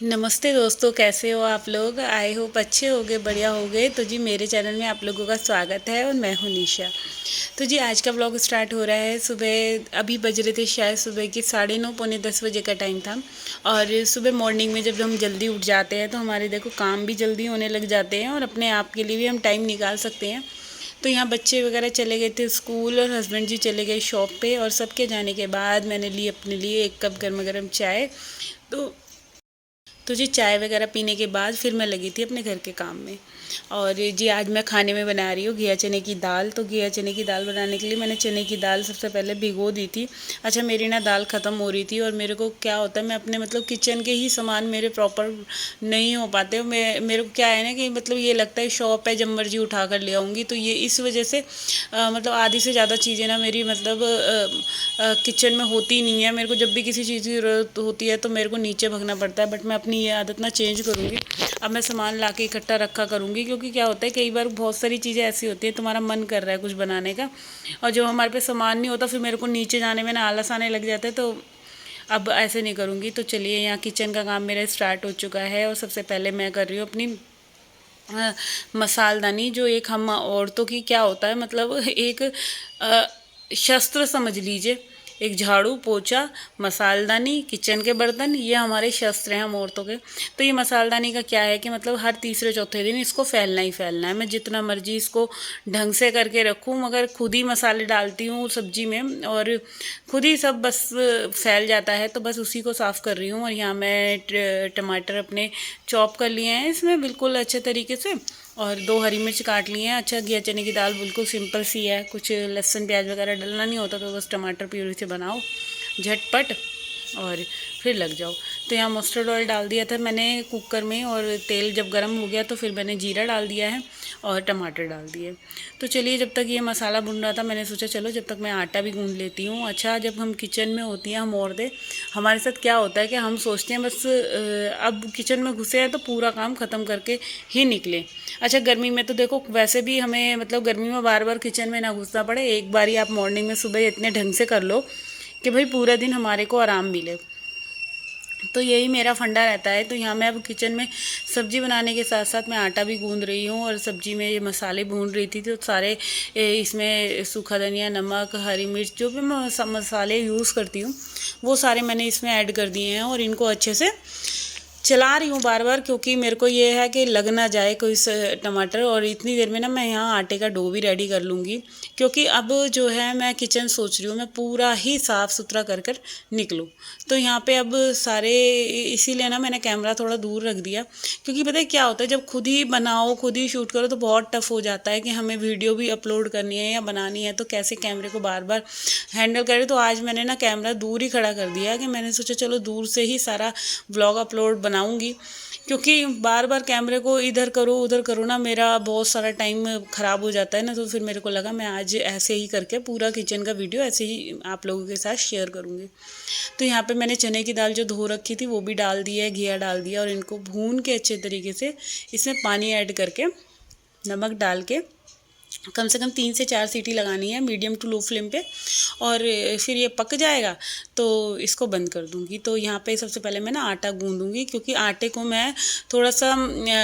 नमस्ते दोस्तों, कैसे हो आप लोग। आई होप अच्छे होगे, बढ़िया होगे। तो जी मेरे चैनल में आप लोगों का स्वागत है और मैं हूं निशा। तो जी आज का व्लॉग स्टार्ट हो रहा है। सुबह अभी बज रहे थे शायद सुबह के 9:30 पौने 10 बजे का टाइम था। और सुबह मॉर्निंग में जब हम जल्दी उठ जाते हैं तो हमारे देखो काम भी जल्दी होने लग जाते हैं और अपने आप के लिए भी हम टाइम निकाल सकते हैं। तो यहाँ बच्चे वगैरह चले गए थे स्कूल और हस्बैंड जी चले गए शॉप पे, और सबके जाने के बाद मैंने ली अपने लिए एक कप गर्मा गर्म चाय। तो जी चाय वगैरह पीने के बाद फिर मैं लगी थी अपने घर के काम में। और जी आज मैं खाने में बना रही हूँ घिया चने की दाल। तो घिया चने की दाल बनाने के लिए मैंने चने की दाल सबसे पहले भिगो दी थी। अच्छा, मेरी ना दाल ख़त्म हो रही थी और मेरे को क्या होता है, मैं अपने मतलब किचन के ही सामान मेरे प्रॉपर नहीं हो पाते। मेरे को क्या है ना कि मतलब ये लगता है शॉप है, जब मर्जी उठा कर ले आऊँगी। तो ये इस वजह से मतलब आधी से ज़्यादा चीज़ें ना मेरी मतलब किचन में होती नहीं है। मेरे को जब भी किसी चीज़ की ज़रूरत होती है तो मेरे को नीचे भगना पड़ता है। बट मैं अपनी ये आदत ना चेंज करूँगी। अब मैं सामान ला के इकट्ठा रखा करूँगी, क्योंकि क्या होता है कई बार बहुत सारी चीज़ें ऐसी होती हैं, तुम्हारा मन कर रहा है कुछ बनाने का और जब हमारे पे सामान नहीं होता फिर मेरे को नीचे जाने में ना आलस आने लग जाता है। तो अब ऐसे नहीं करूँगी। तो चलिए, यहाँ किचन का काम मेरा स्टार्ट हो चुका है और सबसे पहले मैं कर रही हूँ अपनी मसालदानी। जो एक हम औरतों की क्या होता है मतलब एक शस्त्र समझ लीजिए। एक झाड़ू, पोछा, मसालदानी, किचन के बर्तन, ये हमारे शस्त्र हैं हम औरतों के। तो ये मसालदानी का क्या है कि मतलब हर तीसरे चौथे दिन इसको फैलना ही फैलना है। मैं जितना मर्जी इसको ढंग से करके रखूँ, मगर खुद ही मसाले डालती हूँ सब्जी में और खुद ही सब बस फैल जाता है। तो बस उसी को साफ़ कर रही हूँ। और यहाँ मैं टमाटर अपने चॉप कर लिए हैं इसमें बिल्कुल अच्छे तरीके से, और 2 हरी मिर्च काट लिए हैं। अच्छा, घिया चने की दाल बिल्कुल सिंपल सी है, कुछ लहसुन प्याज वगैरह डलना नहीं होता। तो बस टमाटर प्यूरी से बनाओ झटपट और फिर लग जाओ। तो यहाँ मस्टर्ड ऑयल डाल दिया था मैंने कुकर में, और तेल जब गर्म हो गया तो फिर मैंने जीरा डाल दिया है और टमाटर डाल दिए। तो चलिए, जब तक ये मसाला भुन रहा था मैंने सोचा चलो जब तक मैं आटा भी गूँध लेती हूँ। अच्छा, जब हम किचन में होती हैं हम औरतें, हमारे साथ क्या होता है कि हम सोचते हैं बस अब किचन में घुसे हैं तो पूरा काम ख़त्म करके ही निकले। अच्छा, गर्मी में तो देखो वैसे भी हमें मतलब गर्मी में बार बार किचन में ना घुसना पड़े। एक बार ही आप मॉर्निंग में सुबह इतने ढंग से कर लो कि भाई पूरा दिन हमारे को आराम मिले। तो यही मेरा फंडा रहता है। तो यहाँ मैं अब किचन में सब्ज़ी बनाने के साथ साथ मैं आटा भी गूँध रही हूँ और सब्ज़ी में ये मसाले भून रही थी। तो सारे इसमें सूखा धनिया, नमक, हरी मिर्च, जो भी मैं मसाले यूज़ करती हूँ वो सारे मैंने इसमें ऐड कर दिए हैं और इनको अच्छे से चला रही हूँ बार बार, क्योंकि मेरे को ये है कि लग ना जाए कोई टमाटर। और इतनी देर में ना मैं यहाँ आटे का डो भी रेडी कर लूँगी, क्योंकि अब जो है मैं किचन सोच रही हूँ मैं पूरा ही साफ़ सुथरा कर कर निकलूँ। तो यहाँ पे अब सारे, इसीलिए ना मैंने कैमरा थोड़ा दूर रख दिया, क्योंकि पता है क्या होता है जब खुद ही बनाओ खुद ही शूट करो तो बहुत टफ हो जाता है कि हमें वीडियो भी अपलोड करनी है या बनानी है तो कैसे कैमरे को बार बार हैंडल करें। तो आज मैंने ना कैमरा दूर ही खड़ा कर दिया कि मैंने सोचा चलो दूर से ही सारा व्लॉग अपलोड बनाऊंगी, क्योंकि बार बार कैमरे को इधर करो उधर करो ना मेरा बहुत सारा टाइम ख़राब हो जाता है ना। तो फिर मेरे को लगा मैं आज ऐसे ही करके पूरा किचन का वीडियो ऐसे ही आप लोगों के साथ शेयर करूँगी। तो यहाँ पे मैंने चने की दाल जो धो रखी थी वो भी डाल दी है, घिया डाल दिया और इनको भून के अच्छे तरीके से इसमें पानी ऐड करके नमक डाल के कम से कम 3 से 4 सीटी लगानी है मीडियम टू लो फ्लेम पे, और फिर ये पक जाएगा तो इसको बंद कर दूंगी। तो यहाँ पे सबसे पहले मैं ना आटा गूंदूंगी, क्योंकि आटे को मैं थोड़ा सा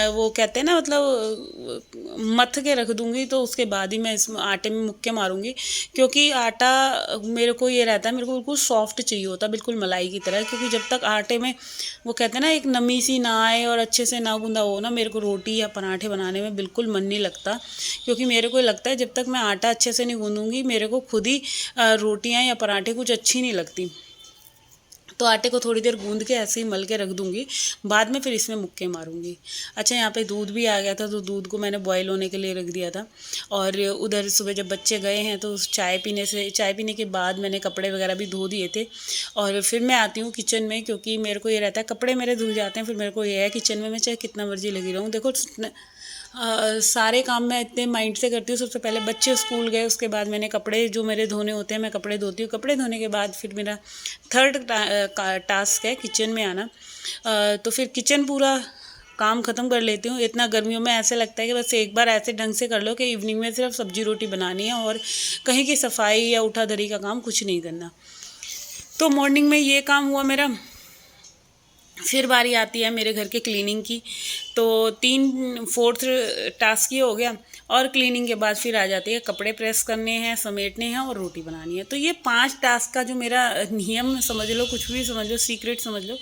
वो कहते हैं ना मतलब मथ के रख दूंगी, तो उसके बाद ही मैं इस आटे में मुक्के मारूंगी। क्योंकि आटा मेरे को ये रहता है, मेरे को बिल्कुल सॉफ्ट चाहिए होता, बिल्कुल मलाई की तरह, क्योंकि जब तक आटे में वो कहते हैं ना एक नमी सी ना आए और अच्छे से ना गूंदा हो ना, मेरे को रोटी या पराठे बनाने में बिल्कुल मन नहीं लगता। क्योंकि मेरे को लगता है जब तक मैं आटा अच्छे से नहीं गूंदूंगी मेरे को खुद ही रोटियां या पराठे कुछ अच्छी नहीं लगती। तो आटे को थोड़ी देर गूंद के ऐसे ही मल के रख दूंगी, बाद में फिर इसमें मुक्के मारूंगी। अच्छा, यहाँ पे दूध भी आ गया था तो दूध को मैंने बॉईल होने के लिए रख दिया था। और उधर सुबह जब बच्चे गए हैं तो चाय पीने के बाद मैंने कपड़े वगैरह भी धो दिए थे। और फिर मैं आती हूँ किचन में, क्योंकि मेरे को ये रहता है कपड़े मेरे धुल जाते हैं फिर मेरे को ये है किचन में मैं चाहे कितना मर्जी लगी रहूँ। देखो सारे काम मैं इतने माइंड से करती हूँ। सबसे पहले बच्चे स्कूल गए, उसके बाद मैंने कपड़े जो मेरे धोने होते हैं मैं कपड़े धोती हूँ। कपड़े धोने के बाद फिर मेरा थर्ड टास्क है किचन में आना। तो फिर किचन पूरा काम ख़त्म कर लेती हूँ। इतना गर्मियों में ऐसे लगता है कि बस एक बार ऐसे ढंग से कर लो कि इवनिंग में सिर्फ सब्जी रोटी बनानी है और कहीं की सफाई या उठा धरी का काम कुछ नहीं करना। तो मॉर्निंग में ये काम हुआ मेरा। फिर बारी आती है मेरे घर के क्लीनिंग की। तो 3/4 टास्क ये हो गया, और क्लीनिंग के बाद फिर आ जाती है कपड़े प्रेस करने हैं, समेटने हैं और रोटी बनानी है। तो ये 5 टास्क का जो मेरा नियम समझ लो, कुछ भी समझ लो, सीक्रेट समझ लो,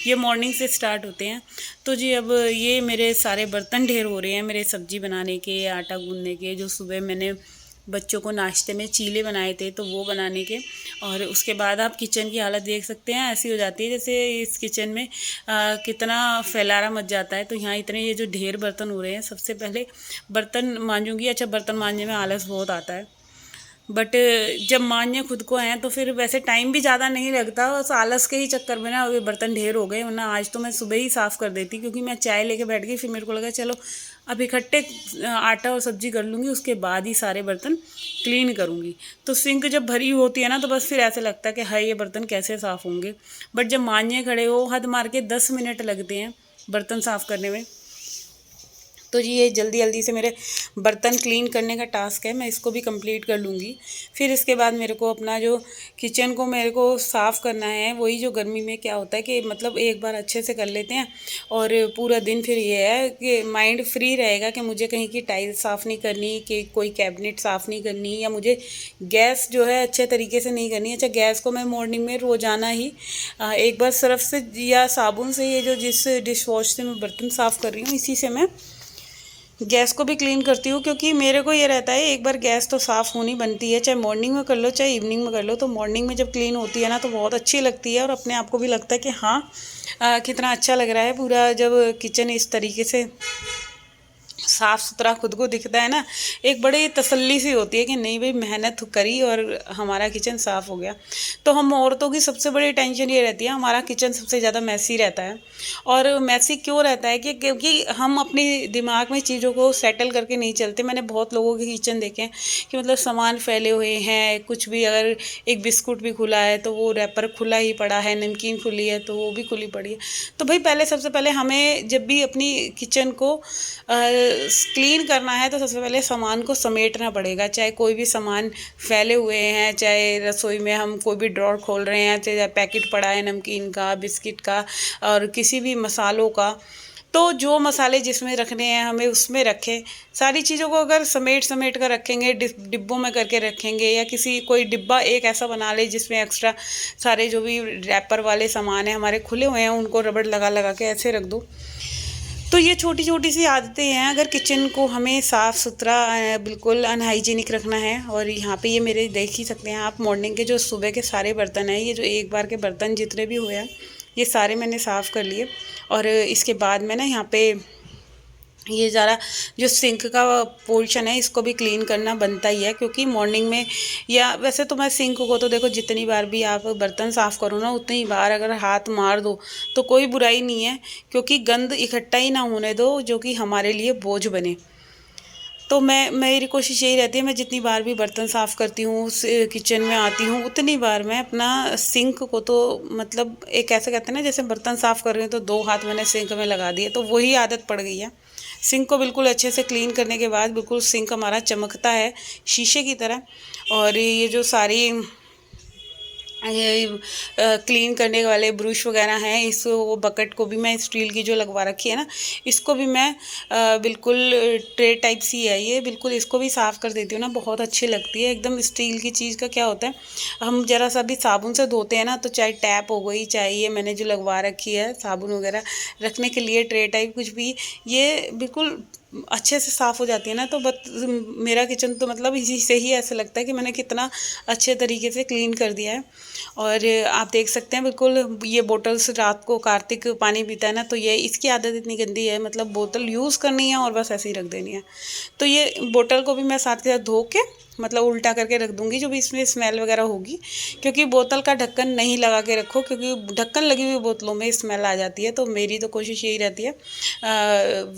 ये मॉर्निंग से स्टार्ट होते हैं। तो जी अब ये मेरे सारे बर्तन ढेर हो रहे हैं मेरे सब्जी बनाने के, आटा गूंदने के, जो सुबह मैंने बच्चों को नाश्ते में चीले बनाए थे तो वो बनाने के। और उसके बाद आप किचन की हालत देख सकते हैं, ऐसी हो जाती है जैसे इस किचन में कितना फैलारा मच जाता है। तो यहाँ इतने ये जो ढेर बर्तन हो रहे हैं, सबसे पहले बर्तन मांजूंगी। अच्छा, बर्तन मांजने में आलस बहुत आता है, बट जब मान्य खुद को हैं तो फिर वैसे टाइम भी ज़्यादा नहीं लगता। बस आलस के ही चक्कर में ना ये बर्तन ढेर हो गए, वरना आज तो मैं सुबह ही साफ़ कर देती, क्योंकि मैं चाय लेके बैठ गई। फिर मेरे को लगा चलो अब इकट्ठे आटा और सब्जी कर लूँगी, उसके बाद ही सारे बर्तन क्लीन करूँगी। तो सिंक जब भरी होती है ना, तो बस फिर ऐसे लगता है कि हाय ये बर्तन कैसे साफ़ होंगे। बट जब मान्य खड़े हो, हद मार के 10 मिनट लगते हैं बर्तन साफ़ करने में। तो जी ये जल्दी जल्दी से मेरे बर्तन क्लीन करने का टास्क है, मैं इसको भी कंप्लीट कर लूँगी। फिर इसके बाद मेरे को अपना जो किचन को मेरे को साफ़ करना है, वही जो गर्मी में क्या होता है कि मतलब एक बार अच्छे से कर लेते हैं, और पूरा दिन फिर ये है कि माइंड फ्री रहेगा कि मुझे कहीं की टाइल्स साफ़ नहीं करनी, कि कोई कैबिनेट साफ़ नहीं करनी, या मुझे गैस जो है अच्छे तरीके से नहीं करनी। अच्छा, गैस को मैं मॉर्निंग में रोज़ाना ही एक बार सर्फ से या साबुन से, ये जो जिस डिश वॉश से मैं बर्तन साफ़ कर रही हूँ, इसी से मैं गैस को भी क्लीन करती हूँ। क्योंकि मेरे को ये रहता है एक बार गैस तो साफ़ होनी बनती है, चाहे मॉर्निंग में कर लो चाहे इवनिंग में कर लो। तो मॉर्निंग में जब क्लीन होती है ना, तो बहुत अच्छी लगती है, और अपने आप को भी लगता है कि हाँ कितना अच्छा लग रहा है पूरा, जब किचन इस तरीके से साफ़ सुथरा खुद को दिखता है ना, एक बड़ी तसल्ली सी होती है कि नहीं भाई मेहनत करी और हमारा किचन साफ़ हो गया। तो हम औरतों की सबसे बड़ी टेंशन ये रहती है, हमारा किचन सबसे ज़्यादा मैसी रहता है। और मैसी क्यों रहता है कि क्योंकि हम अपने दिमाग में चीज़ों को सेटल करके नहीं चलते। मैंने बहुत लोगों के किचन देखे हैं कि मतलब सामान फैले हुए हैं, कुछ भी, अगर एक बिस्कुट भी खुला है तो वो रैपर खुला ही पड़ा है, नमकीन खुली है तो वो भी खुली पड़ी है। तो भाई पहले सबसे पहले हमें जब भी अपनी किचन को क्लीन करना है, तो सबसे पहले सामान को समेटना पड़ेगा। चाहे कोई भी सामान फैले हुए हैं, चाहे रसोई में हम कोई भी ड्रॉर खोल रहे हैं, चाहे पैकेट पड़ा है नमकीन का, बिस्किट का, और किसी भी मसालों का, तो जो मसाले जिसमें रखने हैं हमें उसमें रखें। सारी चीज़ों को अगर समेट समेट कर रखेंगे, डिब्बों में करके रखेंगे, या किसी कोई डिब्बा एक ऐसा बना ले जिसमें एक्स्ट्रा सारे जो भी रैपर वाले सामान है हमारे खुले हुए हैं, उनको रबड़ लगा लगा के ऐसे रख दो। तो ये छोटी छोटी सी आदतें हैं, अगर किचन को हमें साफ़ सुथरा बिल्कुल अनहाइजीनिक रखना है। और यहाँ पे ये मेरे देख ही सकते हैं आप, मॉर्निंग के जो सुबह के सारे बर्तन हैं, ये जो एक बार के बर्तन जितने भी हुए हैं, ये सारे मैंने साफ़ कर लिए। और इसके बाद मैं ना यहाँ पे ये ज़रा जो सिंक का पोर्शन है, इसको भी क्लीन करना बनता ही है। क्योंकि मॉर्निंग में, या वैसे तो मैं सिंक को तो देखो जितनी बार भी आप बर्तन साफ़ करो ना, उतनी बार अगर हाथ मार दो तो कोई बुराई नहीं है, क्योंकि गंद इकट्ठा ही ना होने दो जो कि हमारे लिए बोझ बने। तो मेरी कोशिश यही रहती है, मैं जितनी बार भी बर्तन साफ़ करती हूँ, किचन में आती हूँ, उतनी बार मैं अपना सिंक को तो मतलब एक ऐसे कहते हैं ना, जैसे बर्तन साफ़ कर रही हूँ तो 2 हाथ मैंने सिंक में लगा दिए, तो वही आदत पड़ गई है। सिंक को बिल्कुल अच्छे से क्लीन करने के बाद बिल्कुल सिंक हमारा चमकता है शीशे की तरह। और ये जो सारी ये क्लीन करने वाले ब्रश वगैरह हैं, इस वो बकेट को भी मैं स्टील की जो लगवा रखी है ना, इसको भी मैं बिल्कुल ट्रे टाइप सी है ये, बिल्कुल इसको भी साफ़ कर देती हूँ ना, बहुत अच्छी लगती है एकदम। स्टील की चीज़ का क्या होता है, हम ज़रा सा भी साबुन से धोते हैं ना, तो चाहे टैप हो गई, चाहे ये मैंने जो लगवा रखी है साबुन वगैरह रखने के लिए ट्रे टाइप कुछ भी, ये बिल्कुल अच्छे से साफ़ हो जाती है ना। तो बस मेरा किचन तो मतलब इसी से ही ऐसा लगता है कि मैंने कितना अच्छे तरीके से क्लीन कर दिया है। और आप देख सकते हैं बिल्कुल, ये बोतल्स रात को कार्तिक पानी पीता है ना, तो ये इसकी आदत इतनी गंदी है, मतलब बोतल यूज़ करनी है और बस ऐसे ही रख देनी है। तो ये बोतल को भी मैं साथ के साथ धो के मतलब उल्टा करके रख दूंगी, जो भी इसमें स्मेल वगैरह होगी। क्योंकि बोतल का ढक्कन नहीं लगा के रखो, क्योंकि ढक्कन लगी हुई बोतलों में स्मेल आ जाती है। तो मेरी तो कोशिश यही रहती है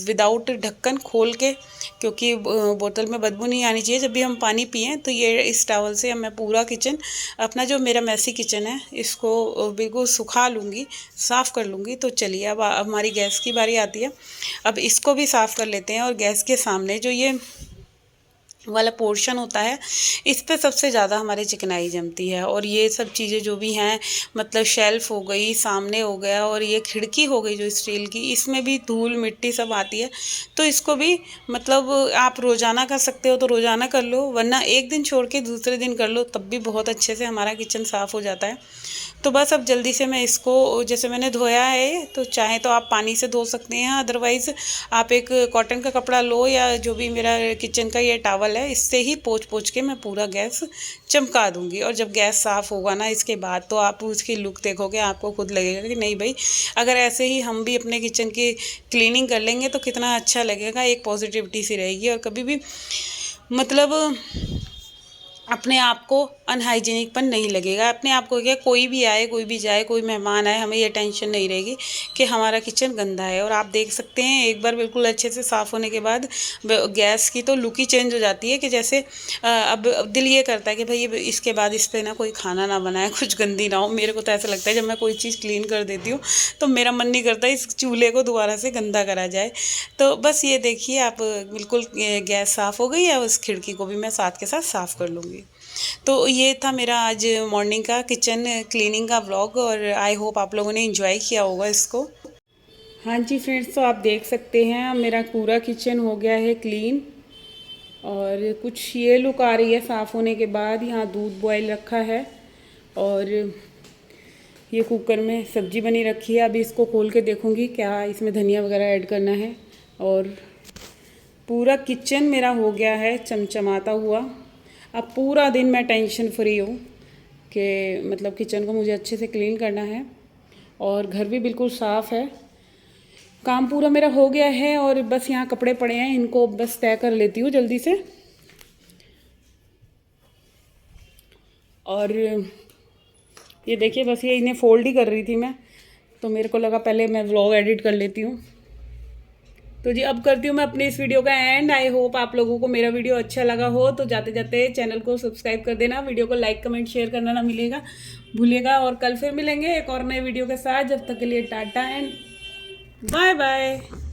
विदाउट ढक्कन खोल के, क्योंकि बोतल में बदबू नहीं आनी चाहिए जब भी हम पानी पिएं। तो ये इस टॉवल से मैं पूरा किचन, अपना जो मेरा मैसी किचन है, इसको बिल्कुल सुखा लूँगी, साफ़ कर लूँगी। तो चलिए अब हमारी गैस की बारी आती है। अब इसको भी साफ़ कर लेते हैं। और गैस के सामने जो ये वाला पोर्शन होता है, इस पे सबसे ज़्यादा हमारे चिकनाई जमती है। और ये सब चीज़ें जो भी हैं, मतलब शेल्फ़ हो गई, सामने हो गया, और ये खिड़की हो गई जो स्टील की, इसमें भी धूल मिट्टी सब आती है। तो इसको भी मतलब आप रोज़ाना कर सकते हो तो रोज़ाना कर लो, वरना एक दिन छोड़ के दूसरे दिन कर लो, तब भी बहुत अच्छे से हमारा किचन साफ़ हो जाता है। तो बस अब जल्दी से मैं इसको, जैसे मैंने धोया है, तो चाहे तो आप पानी से धो सकते हैं, अदरवाइज़ आप एक कॉटन का कपड़ा लो, या जो भी मेरा किचन का ये टॉवल है, इससे ही पोंछ पोंछ के मैं पूरा गैस चमका दूंगी। और जब गैस साफ़ होगा ना इसके बाद, तो आप उसकी लुक देखोगे, आपको खुद लगेगा कि नहीं भाई, अगर ऐसे ही हम भी अपने किचन की क्लीनिंग कर लेंगे तो कितना अच्छा लगेगा, एक पॉजिटिविटी सी रहेगी। और कभी भी मतलब अपने आप को अनहाइजीनिकपन नहीं लगेगा। अपने आप को क्या, कोई भी आए, कोई भी जाए, कोई मेहमान आए, हमें ये टेंशन नहीं रहेगी कि हमारा किचन गंदा है। और आप देख सकते हैं, एक बार बिल्कुल अच्छे से साफ़ होने के बाद गैस की तो लुक ही चेंज हो जाती है कि जैसे अब दिल ये करता है कि भाई इसके बाद इस पर ना कोई खाना ना बनाए, कुछ गंदी ना हो। मेरे को तो ऐसा लगता है, जब मैं कोई चीज़ क्लीन कर देती हूँ तो मेरा मन नहीं करता इस चूल्हे को दोबारा से गंदा करा जाए। तो बस ये देखिए, आप बिल्कुल गैस साफ़ हो गई है, उस खिड़की को भी मैं साथ के साथ साफ़ कर लूँगी। तो ये था मेरा आज मॉर्निंग का किचन क्लीनिंग का व्लॉग, और आई होप आप लोगों ने एंजॉय किया होगा इसको। हाँ जी फ्रेंड्स, तो आप देख सकते हैं मेरा पूरा किचन हो गया है क्लीन, और कुछ ये लुक आ रही है साफ़ होने के बाद। यहाँ दूध बॉयल रखा है, और ये कुकर में सब्ज़ी बनी रखी है। अभी इसको खोल के देखूँगी क्या इसमें धनिया वगैरह ऐड करना है। और पूरा किचन मेरा हो गया है चमचमाता हुआ। अब पूरा दिन मैं टेंशन फ्री हूँ कि मतलब किचन को मुझे अच्छे से क्लीन करना है, और घर भी बिल्कुल साफ़ है। काम पूरा मेरा हो गया है, और बस यहाँ कपड़े पड़े हैं, इनको बस तय कर लेती हूँ जल्दी से। और ये देखिए, बस ये इन्हें फ़ोल्ड ही कर रही थी मैं, तो मेरे को लगा पहले मैं व्लॉग एडिट कर लेती हूँ। तो जी अब करती हूँ मैं अपने इस वीडियो का एंड। आई होप आप लोगों को मेरा वीडियो अच्छा लगा हो, तो जाते जाते चैनल को सब्सक्राइब कर देना, वीडियो को लाइक कमेंट शेयर करना ना भूलिएगा। और कल फिर मिलेंगे एक और नए वीडियो के साथ। जब तक के लिए टाटा एंड बाय बाय।